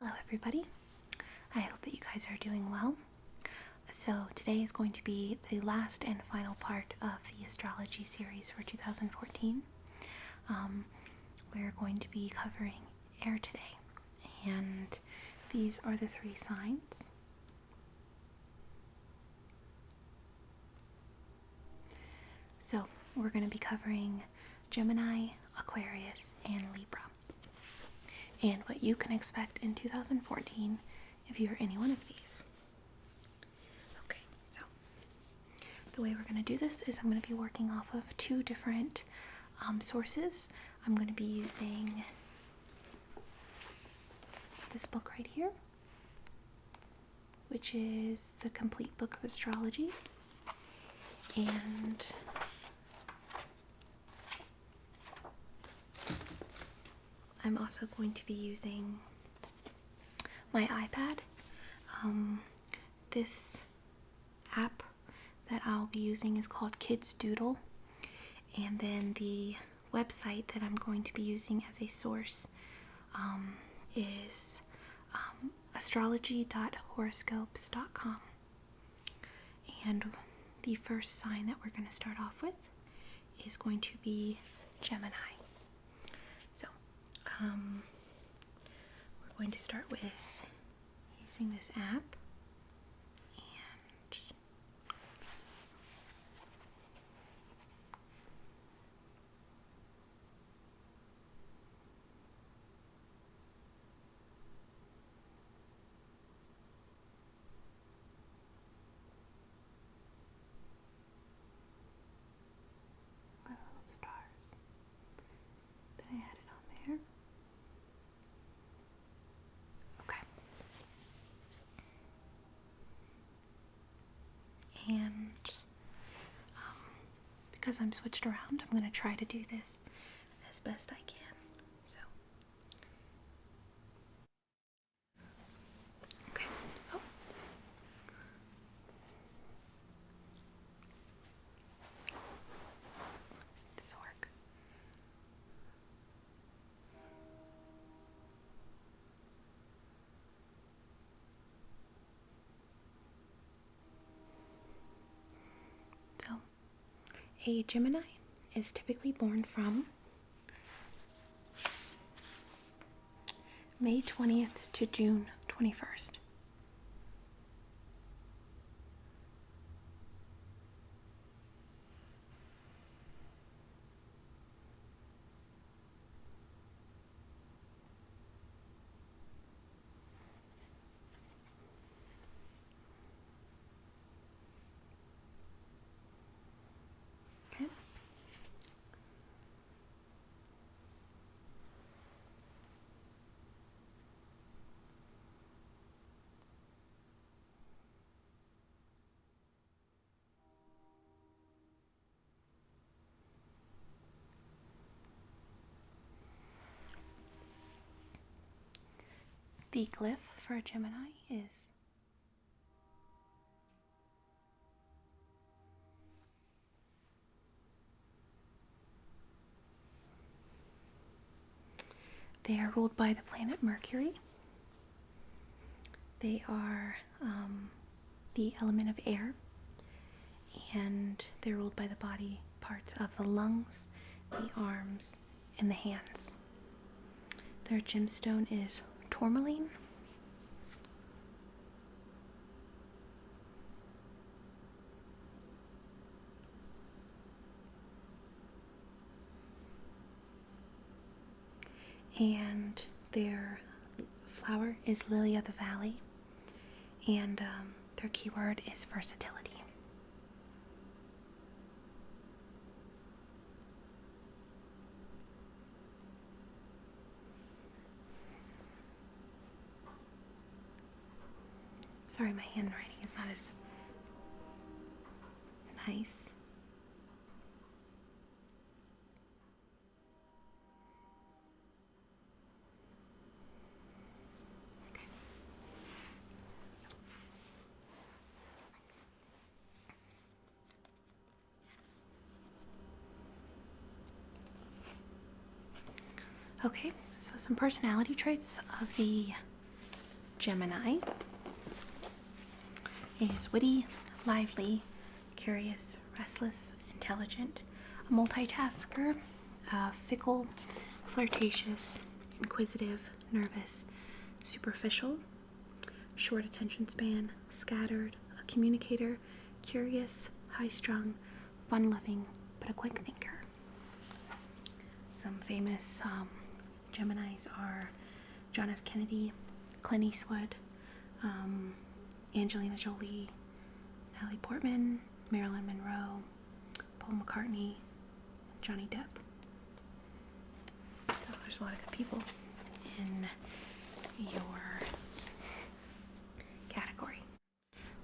Hello everybody, I hope that you guys are doing well. So today is going to be the last and final part of the astrology series for 2014. We're going to be covering air today, and these are the three signs. So we're going to be covering Gemini, Aquarius, and Libra, and what you can expect in 2014 if you're any one of these. Okay, so the way we're going to do this is I'm going to be working off of two different sources. I'm going to be using this book right here, which is the Complete Book of Astrology, and I'm also going to be using my iPad. This app that I'll be using is called Kids Doodle, and then the website that I'm going to be using as a source is astrology.horoscopes.com. And the first sign that we're going to start off with is going to be Gemini. So we're going to start with using this app, and my little stars that I added on there. And because I'm switched around, I'm going to try to do this as best I can. So, okay. Oh. This will work. So, a Gemini is typically born from May 20th to June 21st. Okay. The glyph for a Gemini is they are ruled by the planet Mercury. They are the element of air, and they're ruled by the body parts of the lungs, the arms, and the hands. Their gemstone is tourmaline. And their flower is lily of the valley, and their keyword is versatility. Sorry, my handwriting is not as nice. Okay. Okay, so some personality traits of the Gemini is witty, lively, curious, restless, intelligent, a multitasker, fickle, flirtatious, inquisitive, nervous, superficial, short attention span, scattered, a communicator, curious, high-strung, fun-loving, but a quick thinker. Some famous Geminis are John F. Kennedy, Clint Eastwood, Angelina Jolie, Natalie Portman, Marilyn Monroe, Paul McCartney, Johnny Depp. So there's a lot of good people in your category.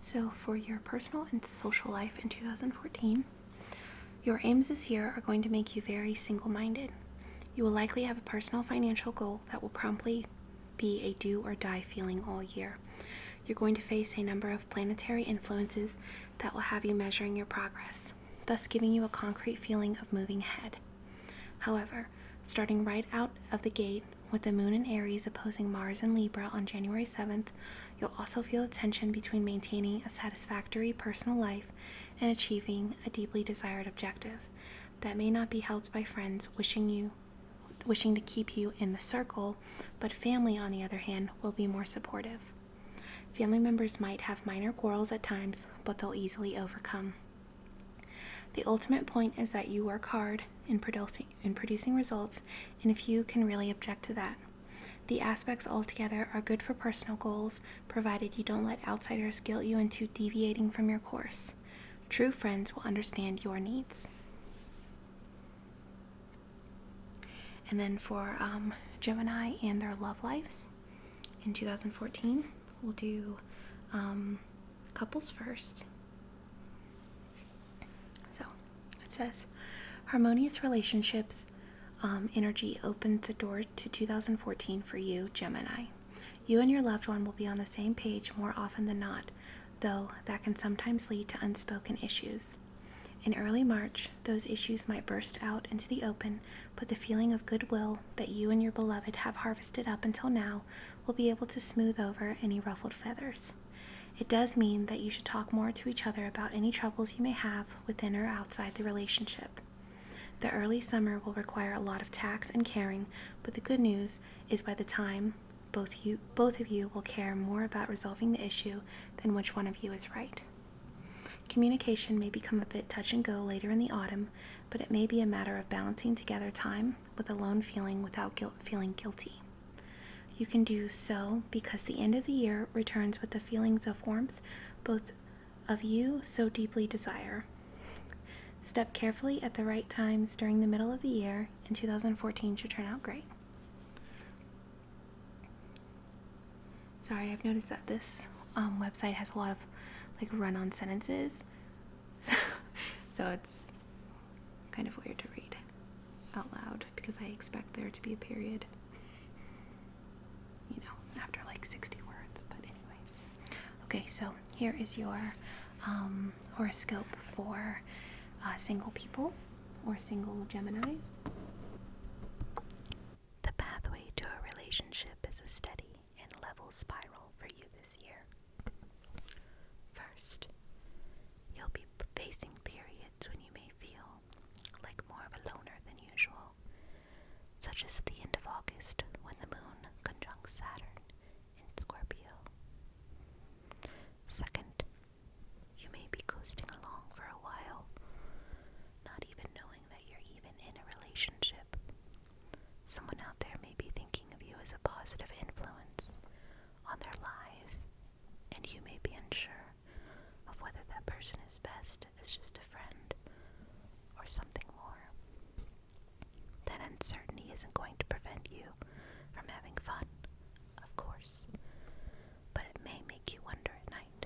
So for your personal and social life in 2014, your aims this year are going to make you very single-minded. You will likely have a personal financial goal that will promptly be a do or die feeling all year. You're going to face a number of planetary influences that will have you measuring your progress, thus giving you a concrete feeling of moving ahead. However, starting right out of the gate with the moon in Aries opposing Mars in Libra on January 7th, you'll also feel a tension between maintaining a satisfactory personal life and achieving a deeply desired objective. That may not be helped by friends wishing to keep you in the circle, but family, on the other hand, will be more supportive. Family members might have minor quarrels at times, but they'll easily overcome. The ultimate point is that you work hard in producing results, and if you can really object to that. The aspects altogether are good for personal goals, provided you don't let outsiders guilt you into deviating from your course. True friends will understand your needs. And then for Gemini and their love lives in 2014, we'll do couples first. So it says, harmonious relationships energy opens the door to 2014 for you, Gemini. You and your loved one will be on the same page more often than not, though that can sometimes lead to unspoken issues. In early March, those issues might burst out into the open, but the feeling of goodwill that you and your beloved have harvested up until now will be able to smooth over any ruffled feathers. It does mean that you should talk more to each other about any troubles you may have within or outside the relationship. The early summer will require a lot of tact and caring, but the good news is by the time both of you will care more about resolving the issue than which one of you is right. Communication may become a bit touch and go later in the autumn, but it may be a matter of balancing together time with alone feeling without feeling guilty. You can do so because the end of the year returns with the feelings of warmth both of you so deeply desire. Step carefully at the right times during the middle of the year, and 2014 should turn out great. Sorry, I've noticed that this website has a lot of run-on sentences, so it's kind of weird to read out loud because I expect there to be a period, after 60 words, but anyways. Okay, so here is your horoscope for single people or single Geminis. The pathway to a relationship is a steady and level spiral for you this year. First, you'll be facing periods when you may feel like more of a loner than usual, such as at the end of August when the moon conjuncts Saturn in Scorpio. Second, you may be coasting along for a while, not even knowing that you're even in a relationship. Someone out there may be thinking of you as a positive influence on their lives, and you may be unsure of whether that person is best as just a friend or something more. That uncertainty isn't going to prevent you from having fun, of course, but it may make you wonder at night.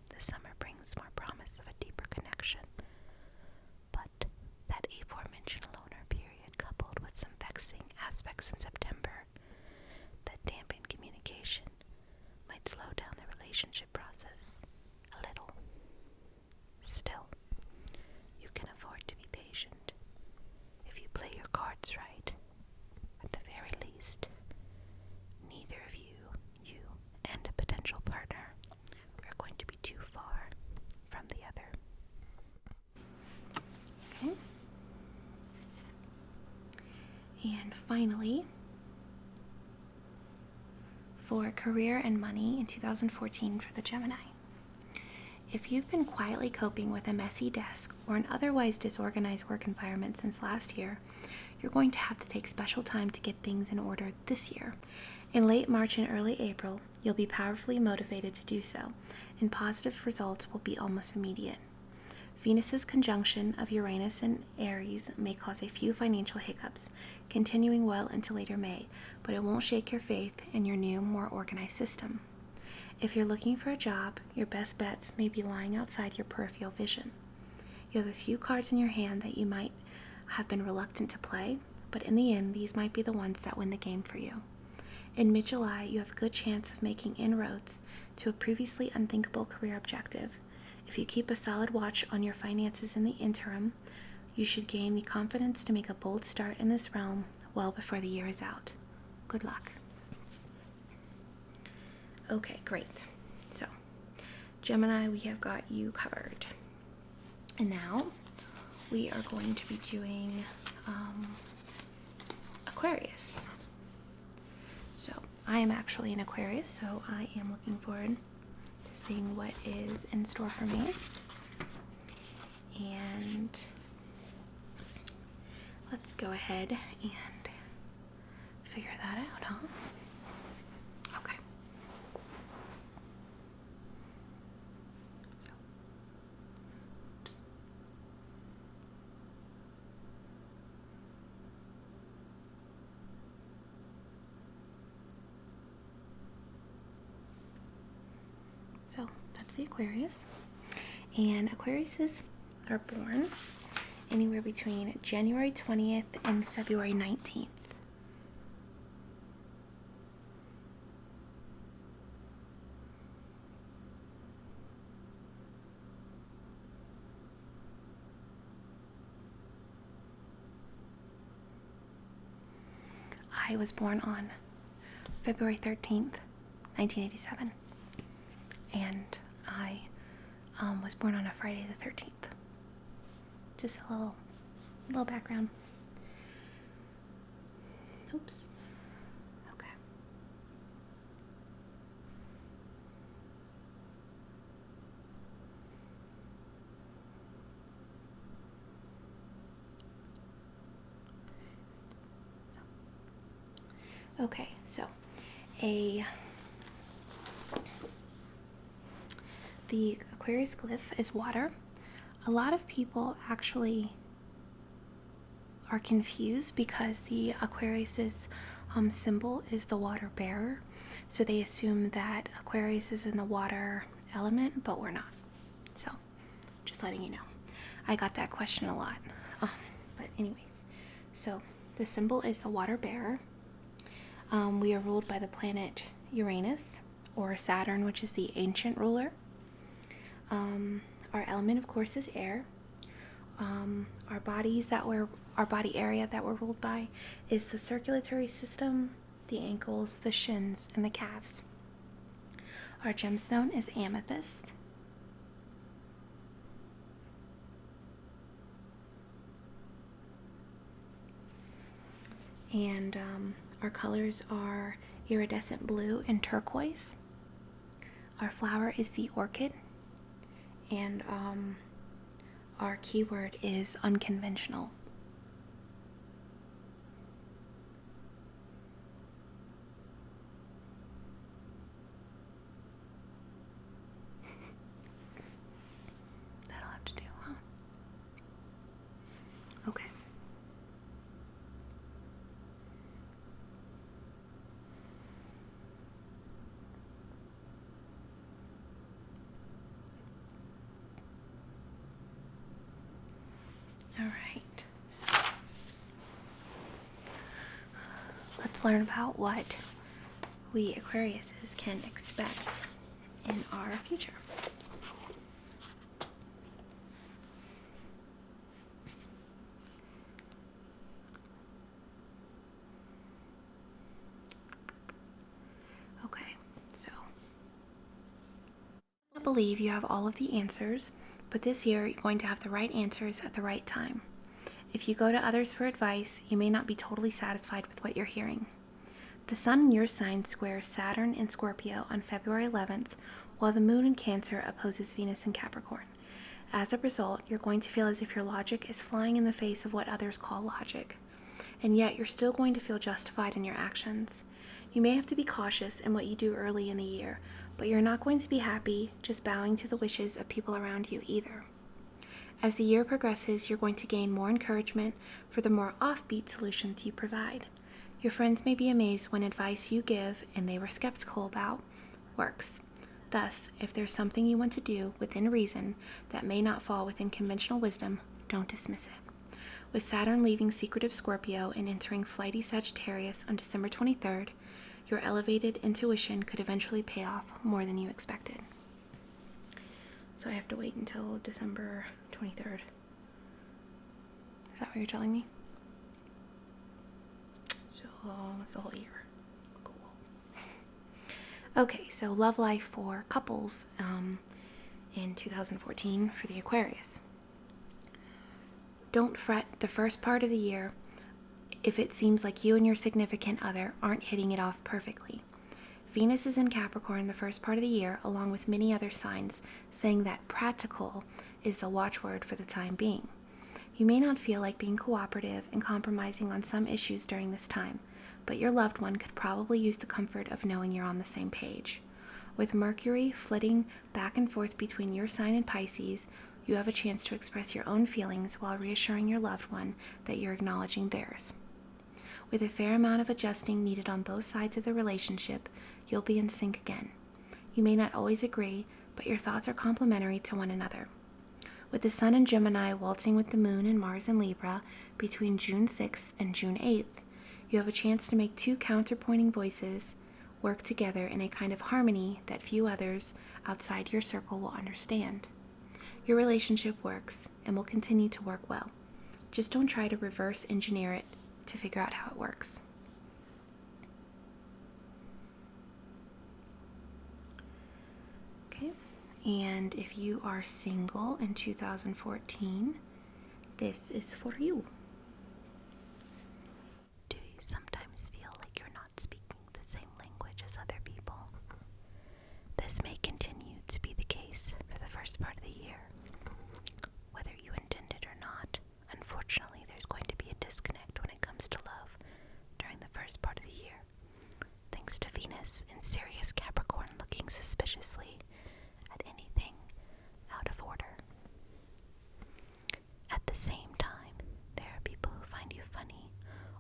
The summer brings more promise of a deeper connection, but that aforementioned loner period coupled with some vexing aspects in September that dampen communication might slow down the relationship process a little. Still, you can afford to be patient. If you play your cards right, And finally, for career and money in 2014 for the Gemini. If you've been quietly coping with a messy desk or an otherwise disorganized work environment since last year, you're going to have to take special time to get things in order this year. In late March and early April, you'll be powerfully motivated to do so, and positive results will be almost immediate. Venus's conjunction of Uranus and Aries may cause a few financial hiccups, continuing well into later May, but it won't shake your faith in your new, more organized system. If you're looking for a job, your best bets may be lying outside your peripheral vision. You have a few cards in your hand that you might have been reluctant to play, but in the end, these might be the ones that win the game for you. In mid-July, you have a good chance of making inroads to a previously unthinkable career objective. If you keep a solid watch on your finances in the interim, you should gain the confidence to make a bold start in this realm well before the year is out. Good luck. Okay, great. So, Gemini, we have got you covered. And now, we are going to be doing Aquarius. So, I am actually an Aquarius, so I am looking forward to seeing what is in store for me. And let's go ahead and figure that out, huh? Okay. Oops. So that's the Aquarius. And Aquariuses are born anywhere between January 20th and February 19th. I was born on February 13th, 1987. And I was born on a Friday the 13th. Just a little background. Oops. Okay. Okay, so the Aquarius glyph is water. A lot of people actually are confused because the Aquarius's symbol is the water bearer. So they assume that Aquarius is in the water element, but we're not. So just letting you know. I got that question a lot. But anyways, so the symbol is the water bearer. We are ruled by the planet Uranus, or Saturn, which is the ancient ruler. Our element, of course, is air. Our body area that we're ruled by is the circulatory system, the ankles, the shins, and the calves. Our gemstone is amethyst. And our colors are iridescent blue and turquoise. Our flower is the orchid. And our keyword is unconventional. That'll have to do, huh? Okay. Alright, so let's learn about what we Aquariuses can expect in our future. Okay, so I believe you have all of the answers. But this year, you're going to have the right answers at the right time. If you go to others for advice, you may not be totally satisfied with what you're hearing. The Sun in your sign squares Saturn in Scorpio on February 11th, while the Moon in Cancer opposes Venus in Capricorn. As a result, you're going to feel as if your logic is flying in the face of what others call logic. And yet, you're still going to feel justified in your actions. You may have to be cautious in what you do early in the year, but you're not going to be happy just bowing to the wishes of people around you either. As the year progresses, you're going to gain more encouragement for the more offbeat solutions you provide. Your friends may be amazed when advice you give, and they were skeptical about, works. Thus, if there's something you want to do within reason that may not fall within conventional wisdom, don't dismiss it. With Saturn leaving secretive Scorpio and entering flighty Sagittarius on December 23rd, your elevated intuition could eventually pay off more than you expected. So I have to wait until December 23rd. Is that what you're telling me? So it's a whole year. Cool. Okay, so love life for couples in 2014 for the Aquarius. Don't fret the first part of the year if it seems like you and your significant other aren't hitting it off perfectly. Venus is in Capricorn the first part of the year, along with many other signs, saying that practical is the watchword for the time being. You may not feel like being cooperative and compromising on some issues during this time, but your loved one could probably use the comfort of knowing you're on the same page. With Mercury flitting back and forth between your sign and Pisces, you have a chance to express your own feelings while reassuring your loved one that you're acknowledging theirs. With a fair amount of adjusting needed on both sides of the relationship, you'll be in sync again. You may not always agree, but your thoughts are complementary to one another. With the Sun in Gemini waltzing with the Moon and Mars in Libra between June 6th and June 8th, you have a chance to make two counterpointing voices work together in a kind of harmony that few others outside your circle will understand. Your relationship works and will continue to work well. Just don't try to reverse engineer it to figure out how it works. Okay, and if you are single in 2014, this is for you. Do you sometimes feel like you're not speaking the same language as other people? This may continue to be the case for the first part of the year. Whether you intend it or not, unfortunately, there's going to be a disconnect when it comes to love during the first part of the year, thanks to Venus in Sirius Capricorn looking suspiciously at anything out of order. At the same time, there are people who find you funny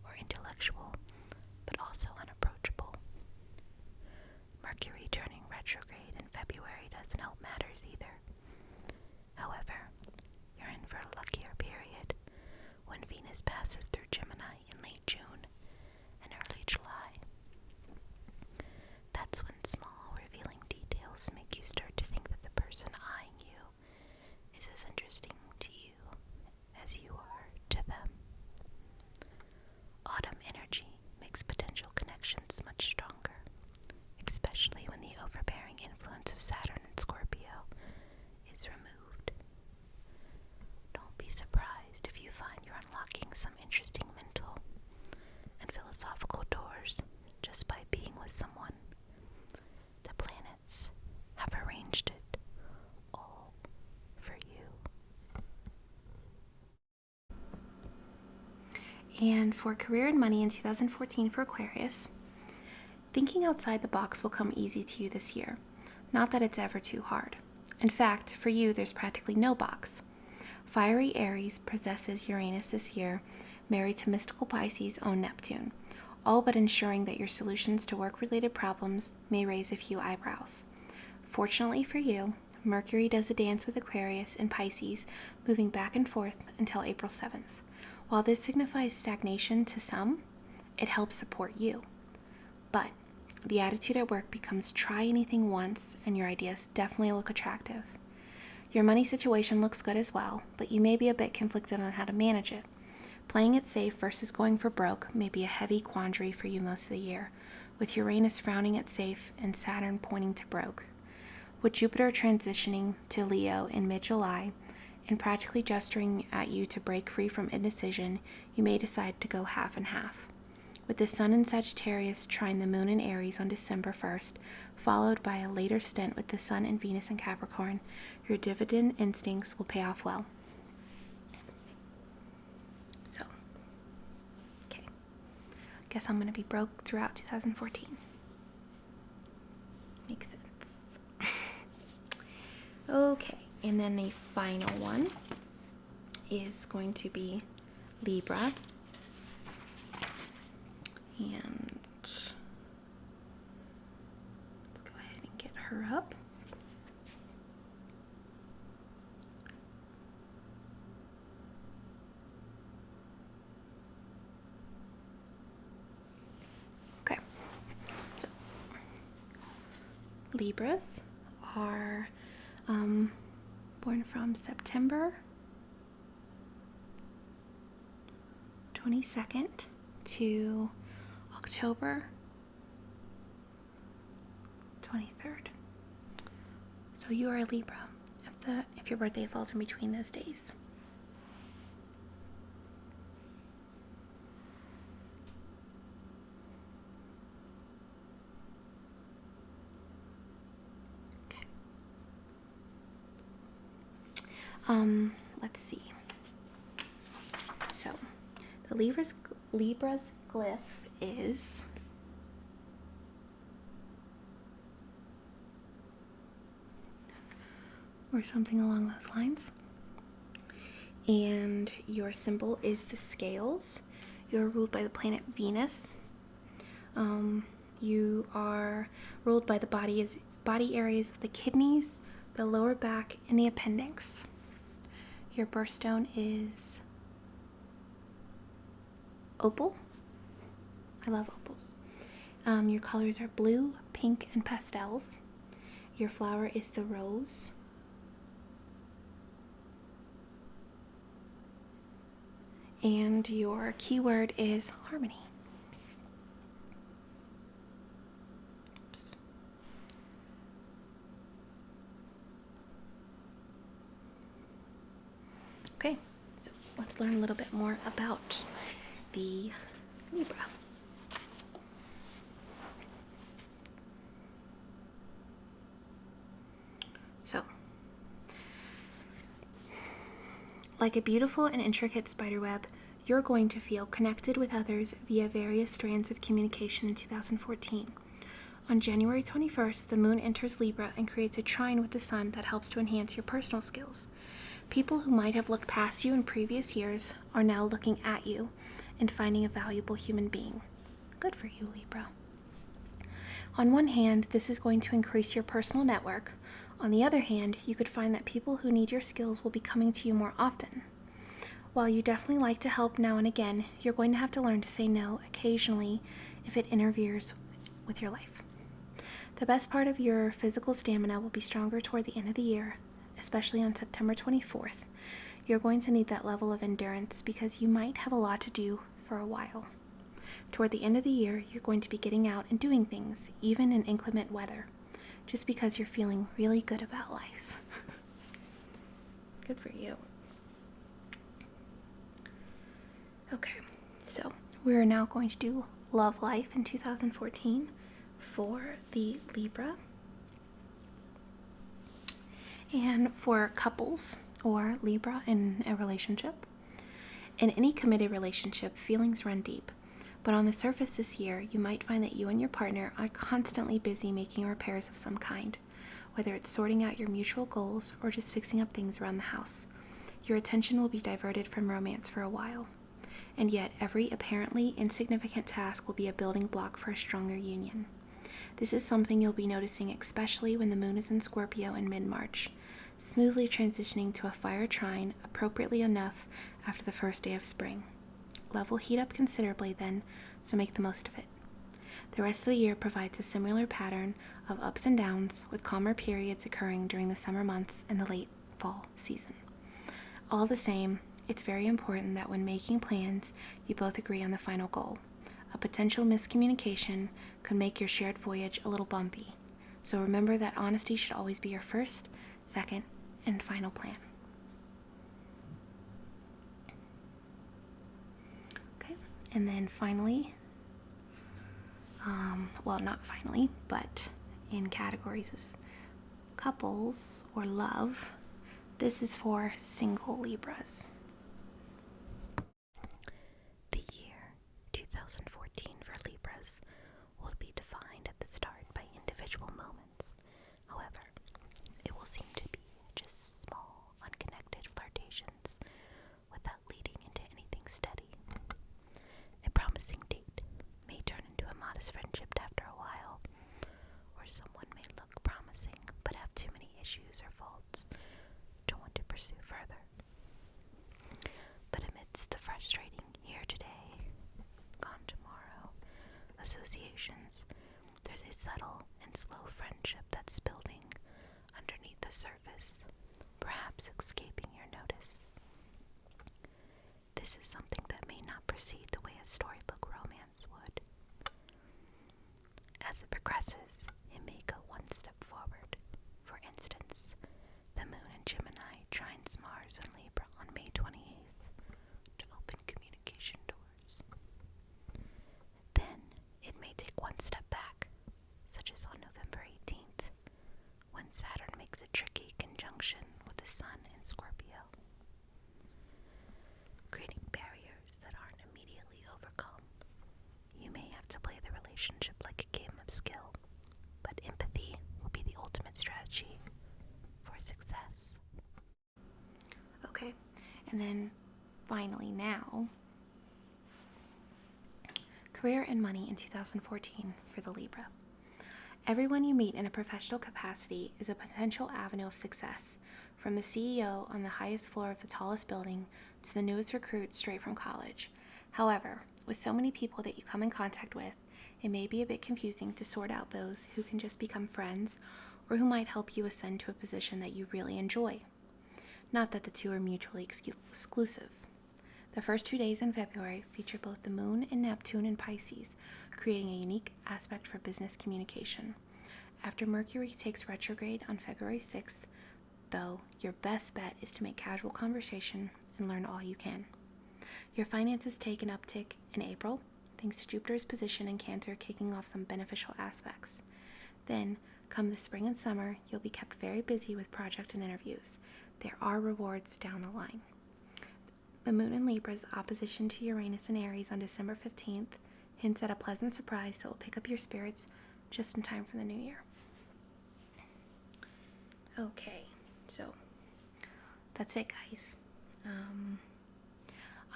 or intellectual, but also unapproachable. Mercury turning retrograde in February doesn't help matters either. However, you're in for a luckier period when Venus passes through Gemini in late June and early July. That's when small, revealing details make you start to think that the person eyeing you is as interesting to you as you are to them. Autumn energy makes potential connections much stronger, especially when the overbearing influence of Saturn and Scorpio is removed. Don't be surprised if you find you're unlocking some interesting mental and philosophical doors just by being with someone. The planets have arranged it all for you. And for career and money in 2014 for Aquarius, thinking outside the box will come easy to you this year. Not that it's ever too hard. In fact, for you, there's practically no box. Fiery Aries possesses Uranus this year, married to mystical Pisces' own Neptune, all but ensuring that your solutions to work-related problems may raise a few eyebrows. Fortunately for you, Mercury does a dance with Aquarius and Pisces, moving back and forth until April 7th. While this signifies stagnation to some, it helps support you. But the attitude at work becomes try anything once and your ideas definitely look attractive. Your money situation looks good as well, but you may be a bit conflicted on how to manage it. Playing it safe versus going for broke may be a heavy quandary for you most of the year, with Uranus frowning at safe and Saturn pointing to broke. With Jupiter transitioning to Leo in mid-July In practically gesturing at you to break free from indecision, you may decide to go half and half. With the Sun in Sagittarius trine the Moon in Aries on December 1st, followed by a later stint with the Sun and Venus in Capricorn, your dividend instincts will pay off well. So, okay. Guess I'm going to be broke throughout 2014. Makes sense. Okay, and then the final one is going to be Libra. And let's go ahead and get her up. Okay, so Libras are born from September 22nd to October 23rd. So you are a Libra if your birthday falls in between those days. Okay. Let's see. So the Libra's glyph is or something along those lines. And your symbol is the scales. You're ruled by the planet Venus. You are ruled by the body areas of the kidneys, the lower back, and the appendix. Your birthstone is opal. I love opals. Your colors are blue, pink, and pastels. Your flower is the rose. And your keyword is harmony. Oops. Okay, so let's learn a little bit more about the Libra. So, like a beautiful and intricate spiderweb, you're going to feel connected with others via various strands of communication in 2014. On January 21st, the moon enters Libra and creates a trine with the sun that helps to enhance your personal skills. People who might have looked past you in previous years are now looking at you and finding a valuable human being. Good for you, Libra. On one hand, this is going to increase your personal network. On the other hand, you could find that people who need your skills will be coming to you more often. While you definitely like to help now and again, you're going to have to learn to say no occasionally if it interferes with your life. The best part of your physical stamina will be stronger toward the end of the year, especially on September 24th. You're going to need that level of endurance because you might have a lot to do for a while. Toward the end of the year, you're going to be getting out and doing things, even in inclement weather, just because you're feeling really good about life. Good for you. Okay, so we're now going to do love life in 2014 for the Libra. And for couples or Libra in a relationship. In any committed relationship, feelings run deep. But on the surface this year, you might find that you and your partner are constantly busy making repairs of some kind, whether it's sorting out your mutual goals or just fixing up things around the house. Your attention will be diverted from romance for a while. And yet, every apparently insignificant task will be a building block for a stronger union. This is something you'll be noticing especially when the moon is in Scorpio in mid-March, smoothly transitioning to a fire trine appropriately enough after the first day of spring. Love will heat up considerably then, so make the most of it. The rest of the year provides a similar pattern of ups and downs, with calmer periods occurring during the summer months and the late fall season. All the same, it's very important that when making plans, you both agree on the final goal. A potential miscommunication could make your shared voyage a little bumpy, so remember that honesty should always be your first, second, and final plan. And then finally, well, not finally, but in categories of couples or love, this is for single Libras. The year 2014 for Libras will be defined at the start by individual moments. However, it will seem to be just small, unconnected flirtations without leading into anything steady. A promising date may turn into a modest friendship after a while, or someone may look promising but have too many issues or faults to want to pursue further. But amidst the frustrating here today, gone tomorrow associations, there's a subtle and slow friendship that's building underneath the surface, perhaps escaping your notice. This is something that may not proceed the way a storybook romance would. As it progresses, it may go one step forward. For instance, the moon in Gemini trines Mars and Libra on May 28th to open communication doors. Then, it may take one step back, such as on November 18th, when Saturn makes a tricky conjunction with the Sun in Scorpio, creating barriers that aren't immediately overcome. You may have to play the relationship like a game of skill, but empathy will be the ultimate strategy for success. Okay, and then finally now, career and money in 2014 for the Libra. Everyone you meet in a professional capacity is a potential avenue of success, from the CEO on the highest floor of the tallest building to the newest recruit straight from college. However, with so many people that you come in contact with, it may be a bit confusing to sort out those who can just become friends or who might help you ascend to a position that you really enjoy. Not that the two are mutually exclusive. The first 2 days in February feature both the Moon and Neptune in Pisces, creating a unique aspect for business communication. After Mercury takes retrograde on February 6th, though, your best bet is to make casual conversation and learn all you can. Your finances take an uptick in April, thanks to Jupiter's position in Cancer kicking off some beneficial aspects. Then, come the spring and summer, you'll be kept very busy with projects and interviews. There are rewards down the line. The Moon in Libra's opposition to Uranus and Aries on December 15th hints at a pleasant surprise that will pick up your spirits just in time for the new year. Okay, so that's it, guys.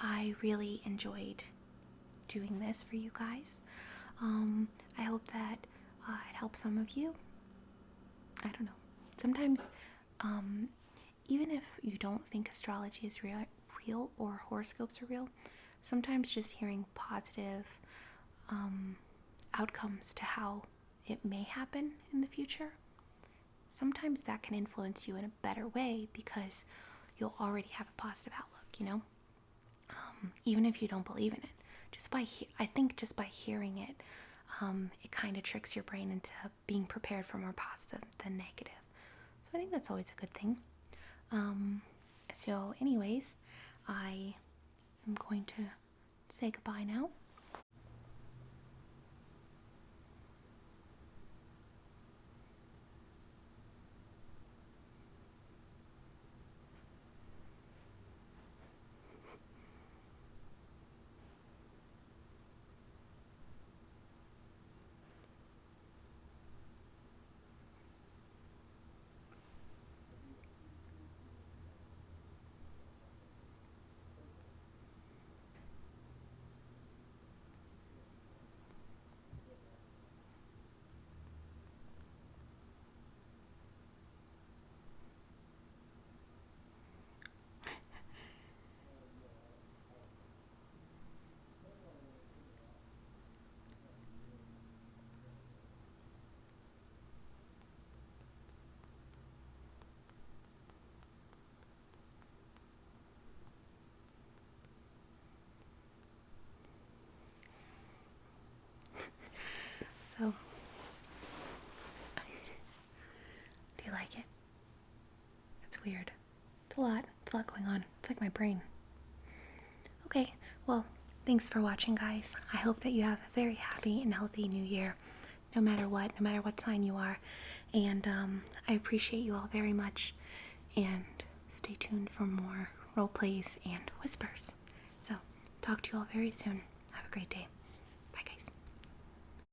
I really enjoyed doing this for you guys. I hope that it helps some of you. I don't know. Sometimes, even if you don't think astrology is real or horoscopes are real, sometimes just hearing positive outcomes to how it may happen in the future, sometimes that can influence you in a better way because you'll already have a positive outlook, even if you don't believe in it. I think just by hearing it, it kind of tricks your brain into being prepared for more positive than negative. So I think that's always a good thing. So anyways, I am going to say goodbye now. So, do you like it? It's weird. It's a lot going on. It's like my brain. Okay, well, thanks for watching, guys. I hope that you have a very happy and healthy new year, no matter what sign you are. And I appreciate you all very much. And stay tuned for more role plays and whispers. So, talk to you all very soon. Have a great day.